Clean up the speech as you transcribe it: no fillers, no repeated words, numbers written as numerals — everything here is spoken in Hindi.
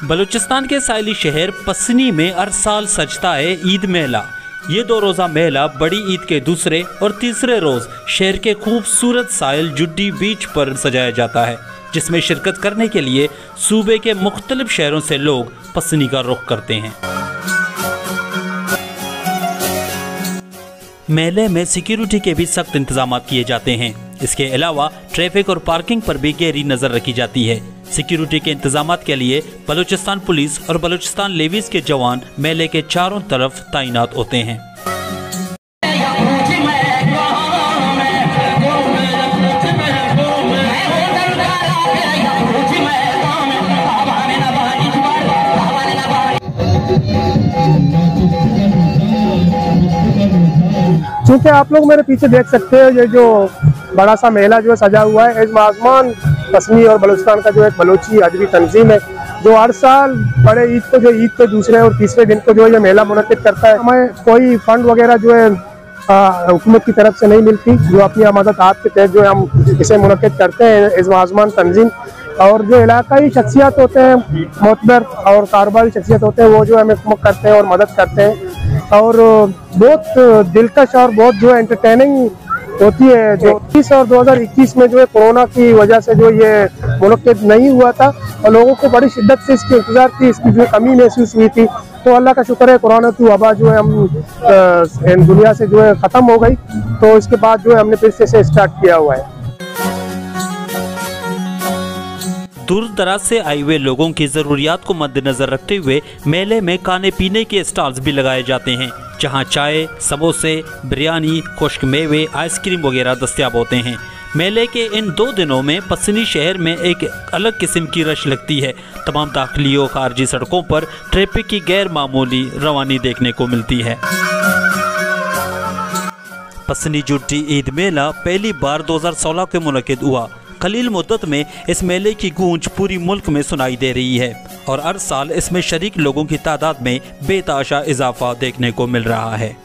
बलूचिस्तान के साहिली शहर पसनी में हर साल सजता है ईद मेला। ये 2 रोज़ा मेला बड़ी ईद के दूसरे और तीसरे रोज शहर के खूबसूरत साहिल जुड्डी बीच पर सजाया जाता है, जिसमें शिरकत करने के लिए सूबे के मुख्तलिफ शहरों से लोग पसनी का रुख करते हैं। मेले में सिक्योरिटी के भी सख्त इंतजाम किए जाते हैं। इसके अलावा ट्रैफिक और पार्किंग पर भी गहरी नजर रखी जाती है। सिक्योरिटी के इंतजाम के लिए बलूचिस्तान पुलिस और बलूचिस्तान लेवीज के जवान मेले के चारों तरफ तैनात होते हैं। क्योंकि आप लोग मेरे पीछे देख सकते हैं, ये जो बड़ा सा मेला जो है सजा हुआ है, इज़्म आज़मान पसनी और बलूचिस्तान का जो एक बलोची अदबी तंजीम है, जो हर साल बड़े ईद के दूसरे और तीसरे दिन को जो है ये मेला मुनक्किद करता है। हमें कोई फंड वगैरह जो है हुकूमत की तरफ से नहीं मिलती, जो अपनी मदद के तहत जो है हम इसे मुनक्किद करते हैं। इज़्म आज़मान तंजीम और जो इलाकाई शख्सियत होते हैं, मोतबर और कारोबारी शख्सियत होते हैं, वो जो हमें करते हैं और मदद करते हैं और बहुत दिलकश और बहुत जो है एंटरटेनिंग होती है। जो 2020 और 2021 में जो है कोरोना की वजह से जो ये मुनक्किद नहीं हुआ था और लोगों को बड़ी शिद्दत से इसकी इंतजार थी, इसकी जो कमी महसूस हुई थी, तो अल्लाह का शुक्र है कोरोना की वबा जो है हम दुनिया से जो है ख़त्म हो गई, तो इसके बाद जो है हमने फिर से स्टार्ट किया हुआ है। दूर दराज से आए हुए लोगों की ज़रूरियात को मद्देनजर रखते हुए मेले में खाने पीने के स्टॉल्स भी लगाए जाते हैं, जहां चाय, समोसे, बिरयानी, खुश्क मेवे, आइसक्रीम वगैरह दस्तयाब होते हैं। मेले के इन 2 दिनों में पसनी शहर में एक अलग किस्म की रश लगती है। तमाम दाखिली और खारजी सड़कों पर ट्रैफिक की गैर मामूली रवानी देखने को मिलती है। पसनी जुड्डी ईद मेला पहली बार 2016 के मुनक्किद हुआ। कलील मुद्दत में इस मेले की गूंज पूरी मुल्क में सुनाई दे रही है और हर साल इसमें शरीक लोगों की तादाद में बेतहाशा इजाफा देखने को मिल रहा है।